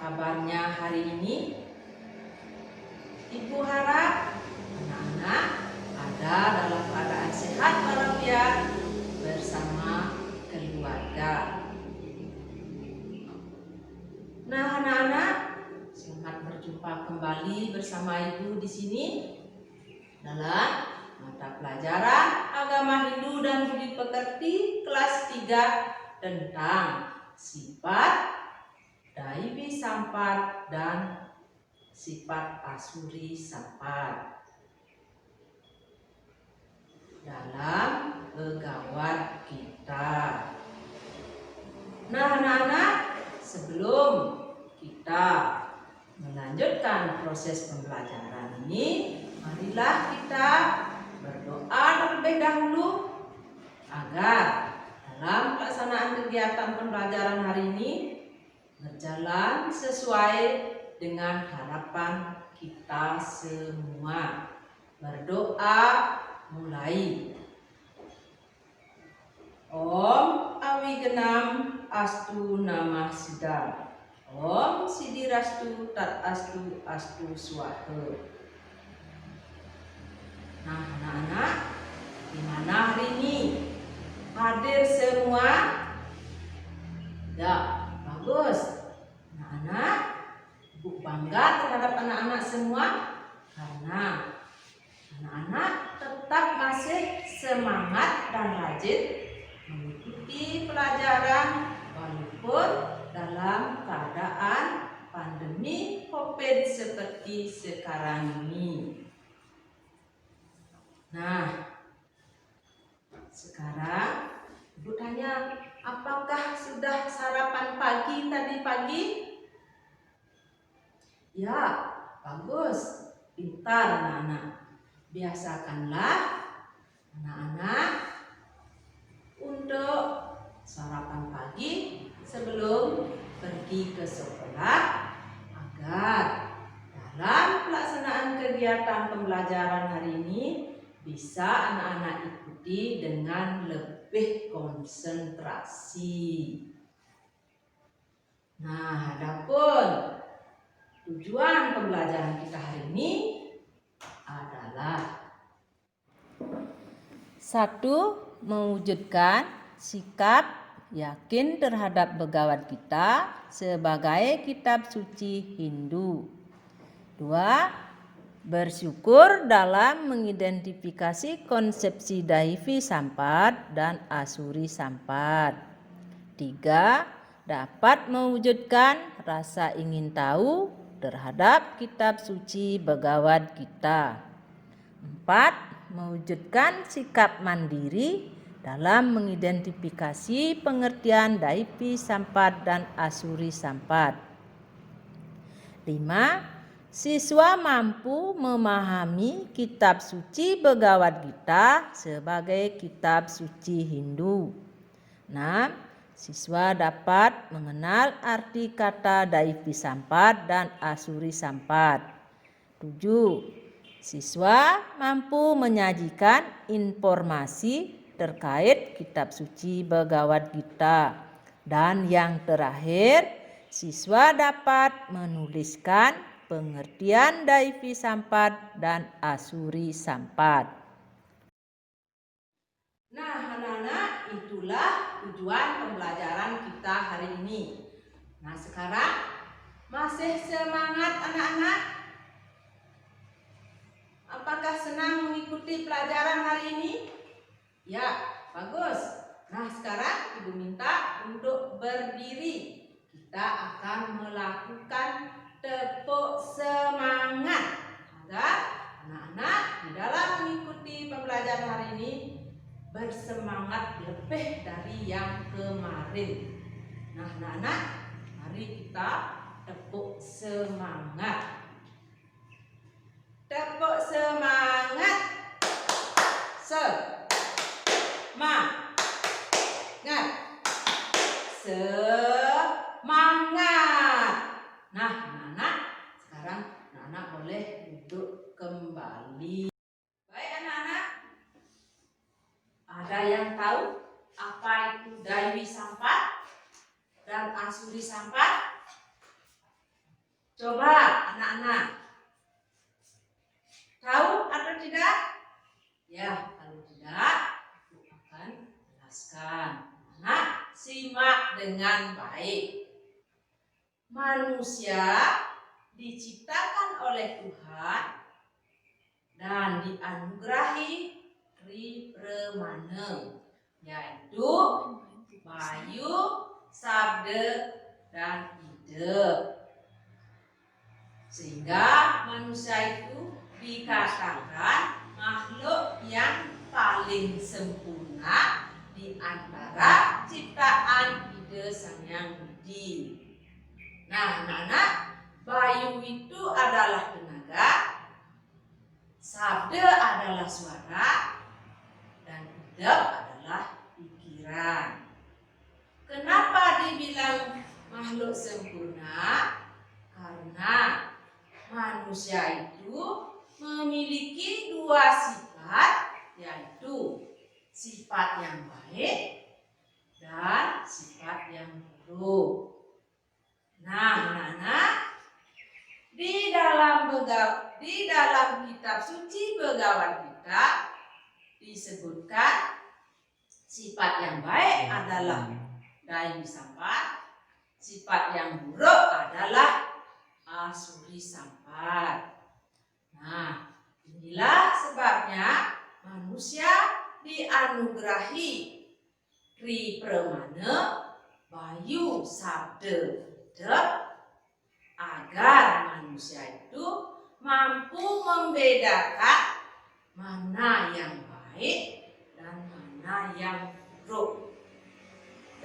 kabarnya hari ini? Ibu harap anak-anak ada dalam keadaan sehat walafiat bersama keluarga. Nah, anak-anak, selamat berjumpa kembali bersama Ibu di sini dalam mata pelajaran Agama Hindu dan Budi Pekerti kelas 3 tentang sifat Daivi Sampad dan sifat Asuri Sampad dalam Begawad kita. Nah, anak-anak, sebelum kita melanjutkan proses pembelajaran ini, marilah kita berdoa terlebih dahulu agar dalam pelaksanaan kegiatan pembelajaran hari ini berjalan sesuai dengan harapan kita semua. Berdoa mulai. Om Awigenam Astu Namah Siddham. Om Siddhirastu Tat Astu Astu Swaha. Nah, anak-anak, di mana hari ini? Hadir semua? Ya, bagus. Anak-anak, Ibu bangga terhadap anak-anak semua karena anak-anak tetap masih semangat dan rajin mengikuti pelajaran walaupun dalam keadaan pandemi COVID seperti sekarang ini. Nah, sekarang Ibu tanya, apakah sudah sarapan pagi tadi pagi? Ya, bagus. Pintar anak-anak. Biasakanlah anak-anak untuk sarapan pagi sebelum pergi ke sekolah agar dalam pelaksanaan kegiatan pembelajaran hari ini bisa anak-anak ikuti dengan lebih konsentrasi. Nah, adapun tujuan pembelajaran kita hari ini adalah 1. Mewujudkan sikap yakin terhadap Begawad Gita sebagai kitab suci Hindu. 2. Bersyukur dalam mengidentifikasi konsepsi Daivi Sampad dan Asuri Sampad. 3. Dapat mewujudkan rasa ingin tahu terhadap kitab suci Begawad Gita. 4. Mewujudkan sikap mandiri dalam mengidentifikasi pengertian Daivi Sampad dan Asuri Sampad. 5. Siswa mampu memahami kitab suci Begawad Gita sebagai kitab suci Hindu. 6. Siswa dapat mengenal arti kata Daivi Sampad dan Asuri Sampad. 7. Siswa mampu menyajikan informasi terkait kitab suci Begawad Gita. Dan yang terakhir, siswa dapat menuliskan pengertian Daivi Sampad dan Asuri Sampad. Nah, anak-anak, itulah tujuan pembelajaran kita hari ini. Nah, sekarang masih semangat anak-anak? Apakah senang mengikuti pelajaran hari ini? Ya, bagus. Nah, sekarang Ibu minta untuk berdiri. Kita akan melakukan tepuk semangat agar anak-anak di dalam mengikuti pembelajaran hari ini bersemangat lebih dari yang kemarin. Nah, anak-anak, mari kita tepuk semangat. Tepuk semangat. Semangat. Semangat. Nah, anak-anak, sekarang anak-anak boleh duduk kembali. Baik anak-anak, ada yang tahu apa itu Daivi Sampad dan Asuri Sampad? Coba anak-anak, tahu atau tidak? Ya, kalau tidak, aku akan jelaskan. Anak, simak dengan baik. Manusia diciptakan oleh Tuhan dan dianugerahi Tribrahmana, yaitu Bayu, Sabda, dan Ide. Sehingga manusia itu dikatakan makhluk yang paling sempurna di antara ciptaan Ide Sang Hyang Widi. Nah, anak-anak, Bayu itu adalah tenaga, Sabda adalah suara, dan Ide adalah pikiran. Kenapa dibilang makhluk sempurna? Karena manusia itu memiliki dua sifat, yaitu sifat yang baik dan sifat yang buruk. Nah, anak-anak, di dalam kitab suci Bhagavad Gita disebutkan sifat yang baik adalah Daiwi Sampat, sifat yang buruk adalah Asuri Sampat. Nah, inilah sebabnya manusia dianugerahi Tribrahmana, Bayu, Sabda, Ide, agar manusia itu mampu membedakan mana yang baik dan mana yang buruk,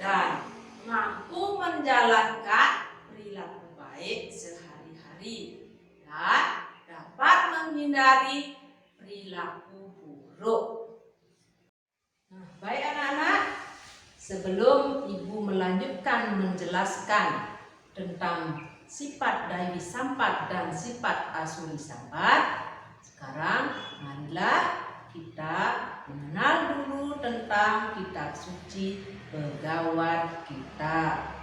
dan mampu menjalankan perilaku baik sehari-hari dan dapat menghindari perilaku buruk. Nah, baik anak-anak, sebelum ibu melanjutkan menjelaskan tentang sifat Daiwi Sampat dan sifat Asuri Sampat, sekarang marilah kita mengenal dulu tentang kitab suci Bhagavad Gita.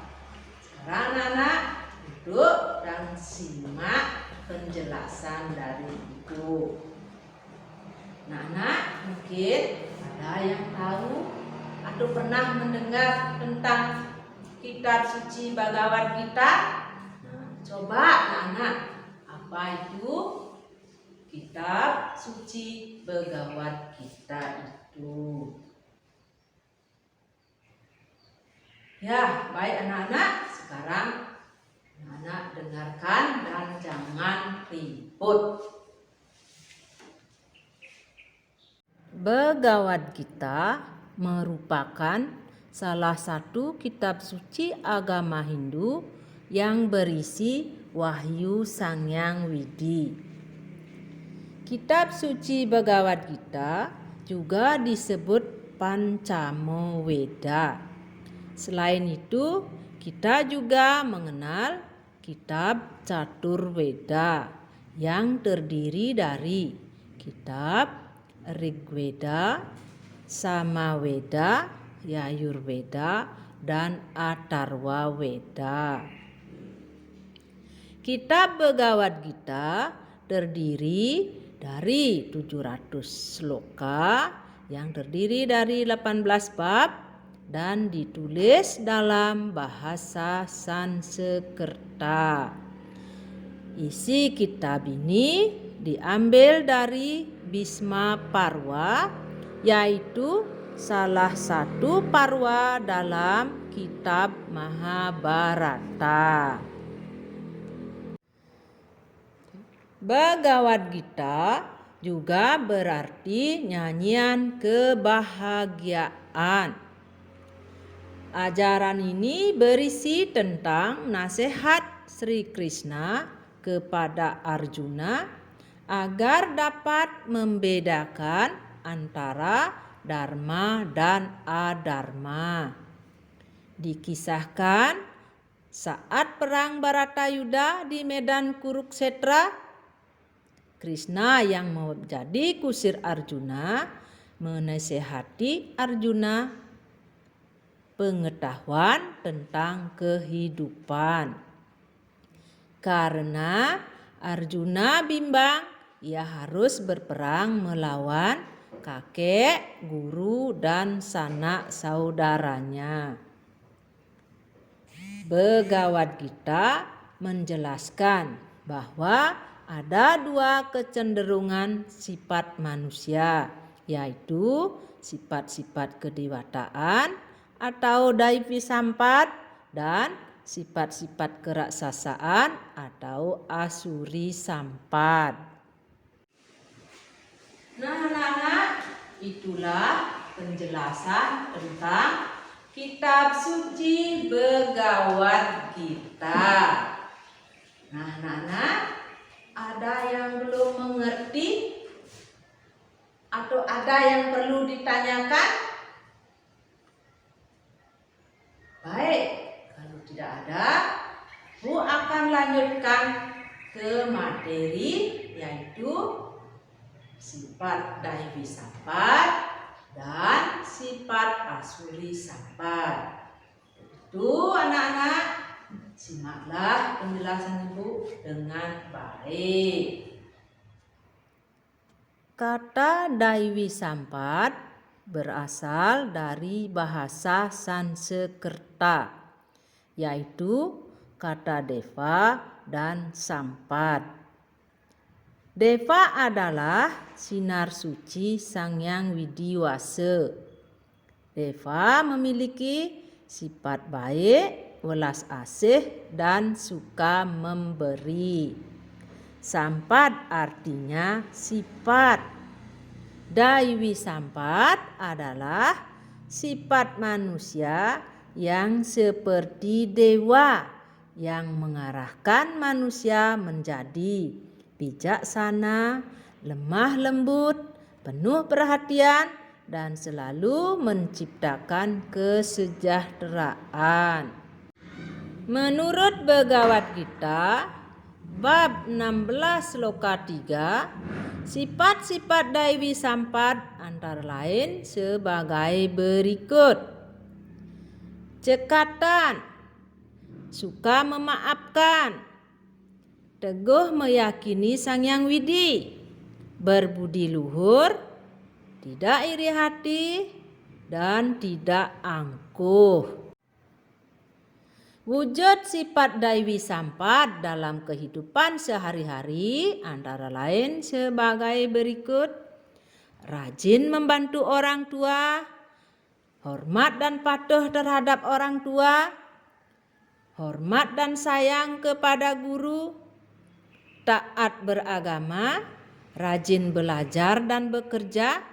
Sekarang anak-anak duduk dan simak penjelasan dari ibu. Nah, anak, mungkin ada yang tahu atau pernah mendengar tentang kitab suci Bhagavad Gita? Nah, coba anak-anak, apa itu kitab suci Bhagavad Gita itu? Ya, baik anak-anak, sekarang anak-anak dengarkan dan jangan ribut. Bhagavad Gita merupakan salah satu kitab suci agama Hindu yang berisi wahyu Sang Hyang Widi. Kitab suci Bhagavad Gita juga disebut Pancamo Veda. Selain itu, kita juga mengenal kitab Catur Veda yang terdiri dari kitab Rigveda, Samaveda, Yajurveda, dan Atharva Veda. Kitab Bhagavad Gita terdiri dari 700 sloka yang terdiri dari 18 bab dan ditulis dalam bahasa Sanskerta. Isi kitab ini diambil dari Bhisma Parva, yaitu salah satu parwa dalam kitab Mahabharata. Bhagavad Gita juga berarti nyanyian kebahagiaan. Ajaran ini berisi tentang nasihat Sri Krishna kepada Arjuna agar dapat membedakan antara dharma dan adharma. Dikisahkan saat perang Bharatayuddha di medan Kurukshetra, Krishna yang menjadi kusir Arjuna menasihati Arjuna pengetahuan tentang kehidupan. Karena Arjuna bimbang, ia harus berperang melawan kakek, guru, dan sanak saudaranya. Bhagavad Gita menjelaskan bahwa ada dua kecenderungan sifat manusia, yaitu sifat-sifat kedewataan atau Daivi Sampad dan sifat-sifat keraksasaan atau Asuri Sampad. Nah, anak-anak, itulah penjelasan tentang kitab suci Bhagavad Gita. Nah, anak-anak, ada yang belum mengerti atau ada yang perlu ditanyakan? Baik, kalau tidak ada, Bu akan lanjutkan ke materi yaitu sifat Daivi Sampad dan sifat Asuri Sampad. Itu anak-anak, simaklah penjelasan Ibu dengan baik. Kata Daivi Sampad berasal dari bahasa Sanskerta, yaitu kata Deva dan Sampad. Deva adalah sinar suci Sang Hyang Widiwasa. Deva memiliki sifat baik, welas asih, dan suka memberi. Sampad artinya sifat. Daivi Sampad adalah sifat manusia yang seperti dewa yang mengarahkan manusia menjadi bijaksana, lemah lembut, penuh perhatian, dan selalu menciptakan kesejahteraan. Menurut Bhagavad Gita, bab 16 sloka 3, sifat-sifat Daivi Sampad antara lain sebagai berikut. Cekatan, suka memaafkan, teguh meyakini Sang Hyang Widi, berbudi luhur, tidak iri hati, dan tidak angkuh. Wujud sifat Daivi Sampad dalam kehidupan sehari-hari antara lain sebagai berikut. Rajin membantu orang tua, hormat dan patuh terhadap orang tua, hormat dan sayang kepada guru, taat beragama, rajin belajar dan bekerja,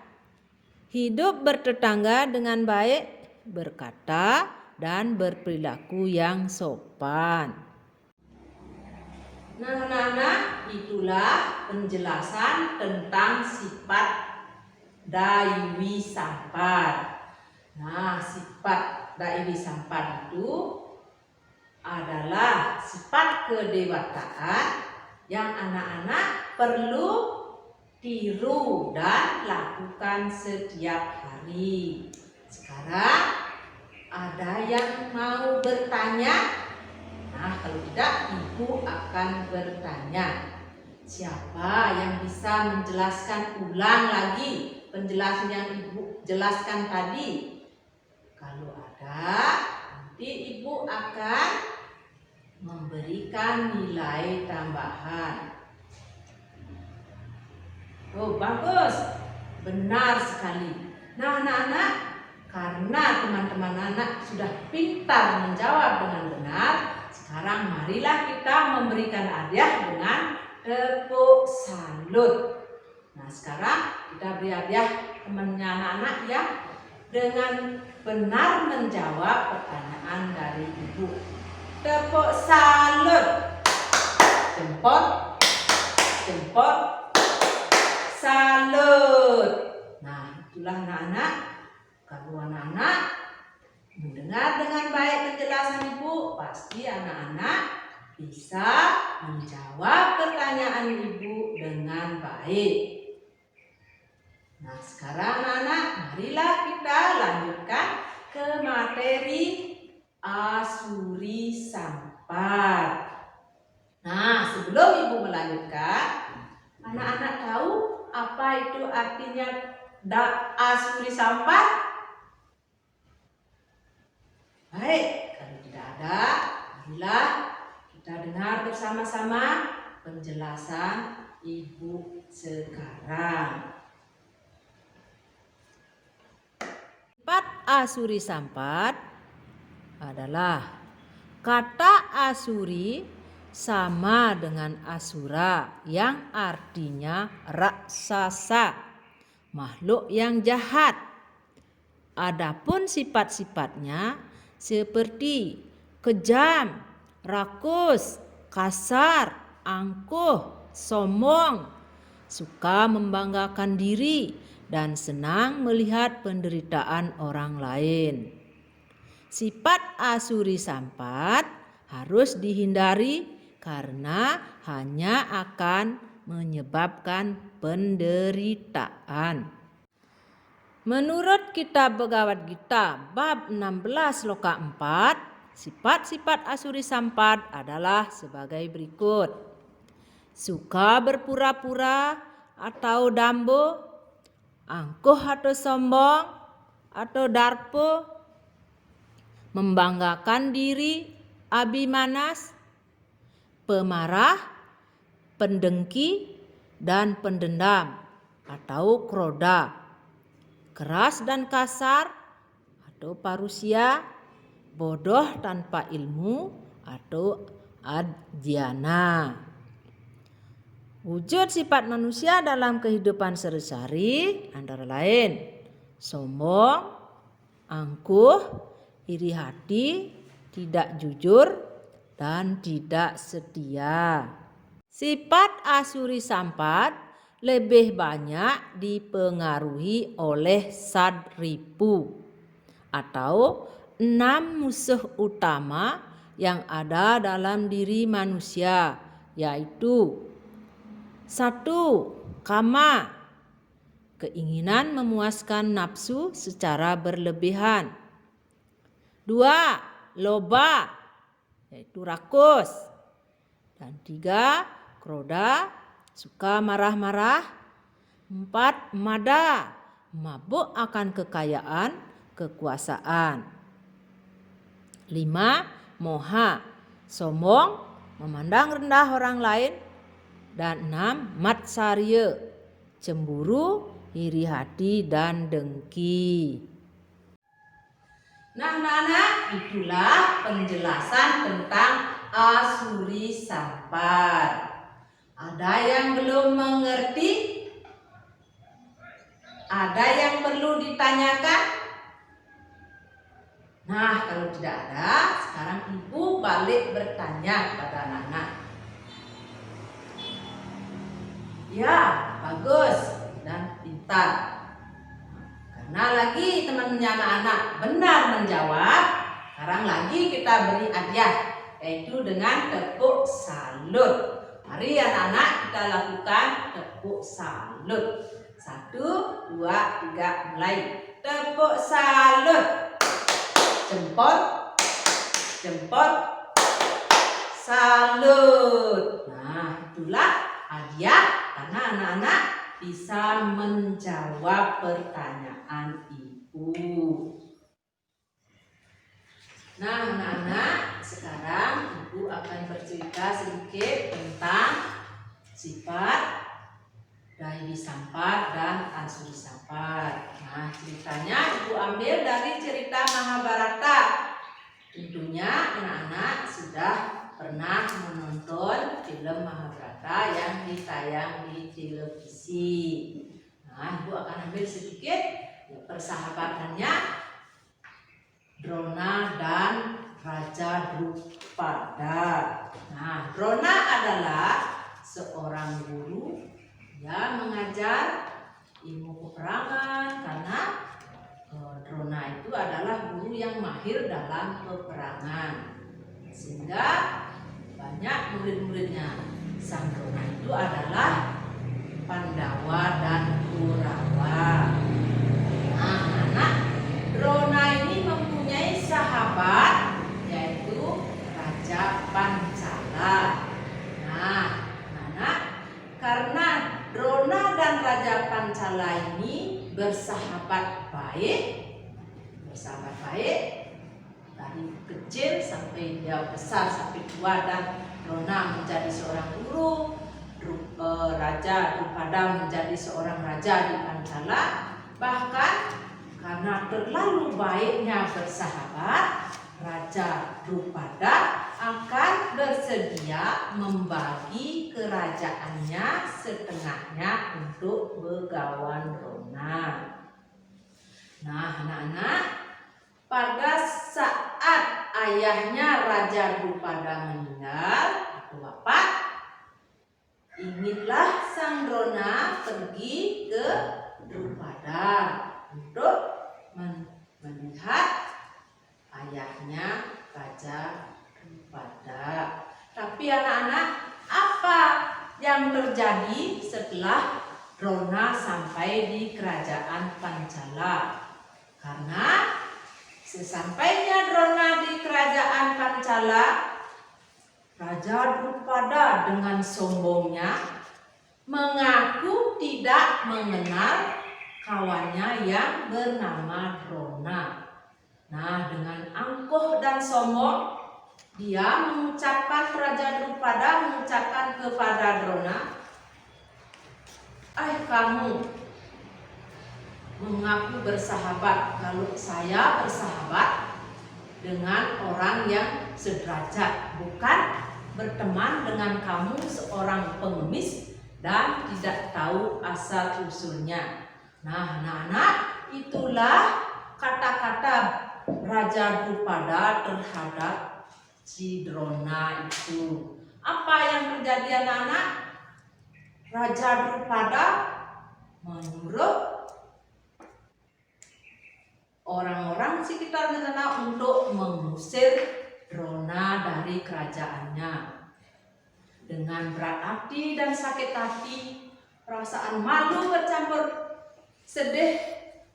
hidup bertetangga dengan baik, berkata dan berperilaku yang sopan. Nah, anak-anak, itulah penjelasan tentang sifat Daivi Sampad. Nah, sifat Daivi Sampad itu adalah sifat kedewataan yang anak-anak perlu tiru dan lakukan setiap hari. Sekarang ada yang mau bertanya? Nah, kalau tidak, Ibu akan bertanya. Siapa yang bisa menjelaskan ulang lagi penjelasan yang Ibu jelaskan tadi? Kalau ada, nanti Ibu akan memberikan nilai tambahan. Oh, bagus. Benar sekali. Nah, anak-anak, karena teman-teman anak sudah pintar menjawab dengan benar, sekarang marilah kita memberikan hadiah dengan tepuk salut. Nah, sekarang kita beri hadiah temannya anak-anak yang dengan benar menjawab pertanyaan dari Ibu. Tepuk salut. Jempol, jempol, salut. Nah, itulah anak-anak. Kalau anak-anak mendengar dengan baik penjelasan Ibu, pasti anak-anak bisa menjawab pertanyaan Ibu dengan baik. Nah, sekarang anak-anak, marilah kita lanjutkan ke materi Asuri Sampad. Nah, sebelum Ibu melanjutkan, anak-anak tahu apa itu artinya Asuri Sampat? Baik, kalau tidak ada, marilah kita dengar bersama-sama penjelasan Ibu sekarang. Sifat Asuri Sampat adalah kata Asuri sama dengan Asura yang artinya raksasa, makhluk yang jahat. Adapun sifat-sifatnya seperti kejam, rakus, kasar, angkuh, sombong, suka membanggakan diri, dan senang melihat penderitaan orang lain. Sifat Asuri Sampat harus dihindari karena hanya akan menyebabkan penderitaan. Menurut Kitab Bhagavad Gita bab 16 loka 4, sifat-sifat Asuri Sampat adalah sebagai berikut. Suka berpura-pura atau dambo, angkuh atau sombong atau darpo, membanggakan diri, abimanas, pemarah, pendengki, dan pendendam atau kroda, keras dan kasar atau parusia, bodoh tanpa ilmu atau adhyana. Wujud sifat manusia dalam kehidupan sehari-hari antara lain sombong, angkuh, iri hati, tidak jujur, dan tidak setia. Sifat Asuri Sampat lebih banyak dipengaruhi oleh Sadripu atau 6 musuh utama yang ada dalam diri manusia, yaitu 1. Kama, keinginan memuaskan nafsu secara berlebihan. 2. Loba, yaitu rakus. Dan 3. Kroda, suka marah-marah. 4. Mada, mabuk akan kekayaan, kekuasaan. 5. Moha, sombong, memandang rendah orang lain. Dan 6. Matsarya, cemburu, iri hati, dan dengki. Nah, anak-anak, itulah penjelasan tentang Asuri Sampat. Ada yang belum mengerti? Ada yang perlu ditanyakan? Nah, kalau tidak ada, sekarang Ibu balik bertanya kepada anak-anak. Ya, bagus dan pintar. Karena lagi teman-teman anak-anak benar menjawab, sekarang lagi kita beri hadiah, yaitu dengan tepuk salut. Mari anak-anak kita lakukan tepuk salut. 1, 2, 3, mulai. Tepuk salut. Jempol, jempol, salut. Nah, itulah hadiah karena anak-anak bisa menjawab pertanyaan Ibu. Nah, anak-anak, sekarang Ibu akan bercerita sedikit tentang sifat Daiwi Sampat dan Asuri Sampat. Nah, ceritanya Ibu ambil dari cerita Mahabharata. Tentunya anak-anak sudah pernah menonton film Mahabharata yang ditayang di televisi. Nah, Ibu akan ambil sedikit persahabatannya Drona dan Raja Drupada. Nah, Drona adalah seorang guru yang mengajar ilmu peperangan karena Drona itu adalah guru yang mahir dalam peperangan. Sehingga banyak murid-muridnya. Sang Drona itu adalah Pandawa dan Kurawa. Nah, anak Drona ini mempunyai sahabat yaitu Raja Pancala. Nah, bersahabat baik dari kecil sampai dia besar sampai tua, dan Rona menjadi seorang guru, Raja Drupada menjadi seorang raja di Pancala. Bahkan karena terlalu baiknya bersahabat, Raja Drupada akan bersedia membagi kerajaannya setengahnya untuk Begawan Rona. Nah, anak-anak, pada saat ayahnya Raja Drupada meninggal atau wafat, inginlah sang Rona pergi ke Drupada untuk melihat ayahnya Raja Drupada. Tapi anak-anak, apa yang terjadi setelah Rona sampai di kerajaan Pancala? Karena sesampainya Rona di kerajaan Pancala, Raja Drupada dengan sombongnya mengaku tidak mengenal kawannya yang bernama Rona. Nah, dengan angkuh dan sombong, dia Raja Drupada mengucapkan kepada Rona, kamu mengaku bersahabat, kalau saya bersahabat dengan orang yang sederajat, bukan berteman dengan kamu seorang pengemis dan tidak tahu asal usulnya. Nah, anak-anak, itulah kata-kata Raja Drupada terhadap si Drona itu. Apa yang terjadi, anak-anak? Raja Drupada menyuruh orang-orang sekitar sana untuk mengusir Drona dari kerajaannya. Dengan berat hati dan sakit hati, perasaan malu bercampur sedih,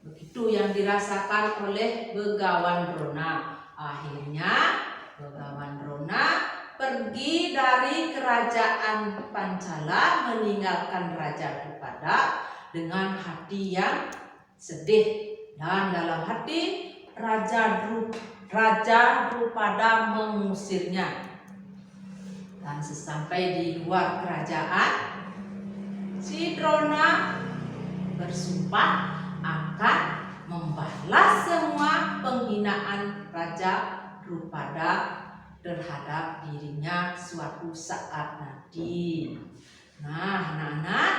begitu yang dirasakan oleh Begawan Drona. Akhirnya Begawan Drona pergi dari kerajaan Pancala, meninggalkan Raja Drupada dengan hati yang sedih. Dan dalam hati Raja Drupada mengusirnya. Dan sesampai di luar kerajaan, si Drona bersumpah akan membalas semua penghinaan Raja Drupada terhadap dirinya suatu saat nanti. Nah, anak-anak,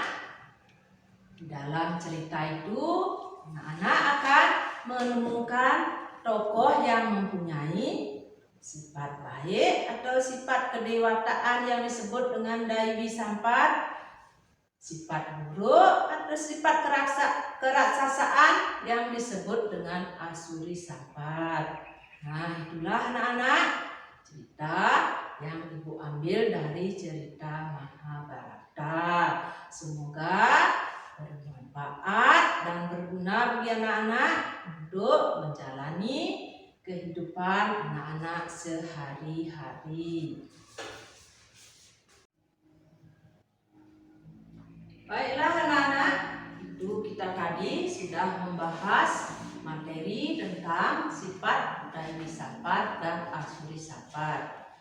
di dalam cerita itu anak-anak akan menemukan tokoh yang mempunyai sifat baik atau sifat kedewataan yang disebut dengan Daiwi Sampat, sifat buruk atau sifat keraksasaan yang disebut dengan Asuri Sampat. Nah, itulah anak-anak cerita yang Ibu ambil dari cerita Mahabharata. Semoga bermanfaat dan berguna bagi anak-anak untuk menjalani kehidupan anak-anak sehari-hari. Baiklah anak-anak, itu kita tadi sudah membahas materi tentang sifat Daiwi Sampat dan Asuri Sampat.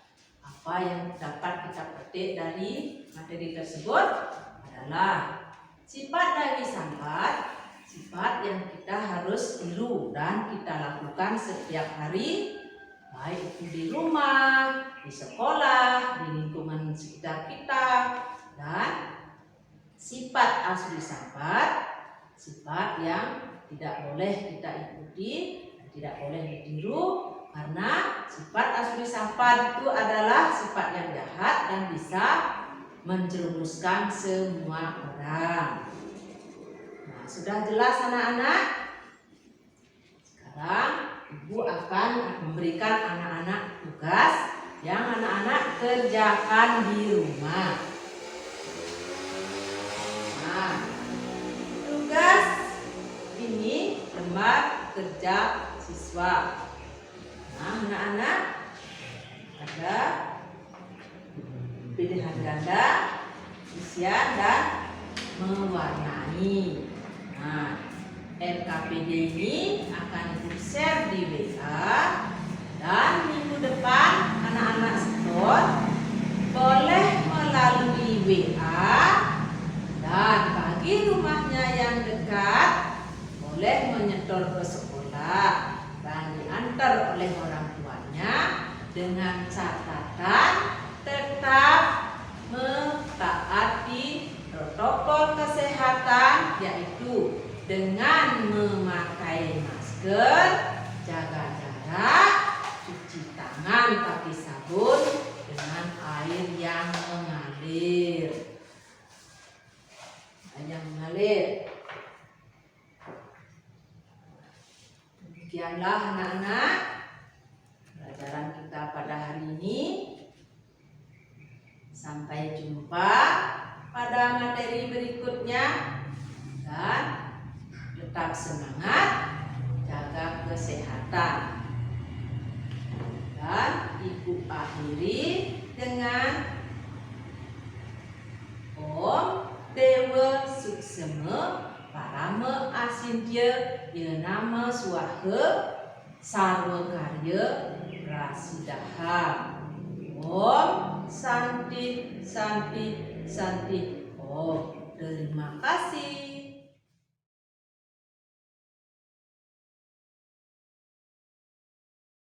Apa yang dapat kita petik dari materi tersebut adalah sifat Daiwi Sampat, sifat yang kita harus tiru dan kita lakukan setiap hari, baik itu di rumah, di sekolah, di lingkungan sekitar kita. Dan sifat Asuri Sampat, sifat yang tidak boleh kita ikuti dan tidak boleh ditiru, karena sifat Asuri Sampat itu adalah sifat yang jahat dan bisa menjerumuskan semua orang. Nah, sudah jelas anak-anak? Sekarang Ibu akan memberikan anak-anak tugas yang anak-anak kerjakan di rumah. Nah, tugas ini lembar kerja siswa. Nah, anak-anak, ada pilihan ganda, isian dan mewarnai. Nah, LKPD ini akan Ibu share di WA, dan minggu depan anak-anak setor boleh melalui WA, dan bagi rumahnya yang dekat boleh menyetor ke sekolah dan diantar oleh orang tuanya dengan catatan tetap mentaati protokol kesehatan, yaitu dengan memakai masker, jaga jarak, cuci tangan pakai sabun dengan air yang mengalir. Demikianlah anak-anak pelajaran kita pada hari ini. Sampai jumpa pada materi berikutnya, dan tetap semangat, jaga kesehatan. Dan Ibu akhiri dengan Om Dewa Suksema Parama Asintya Yenama Swaha Sarwa Karya Prasidaha. Om Santi Santi Santi Om. Terima kasih.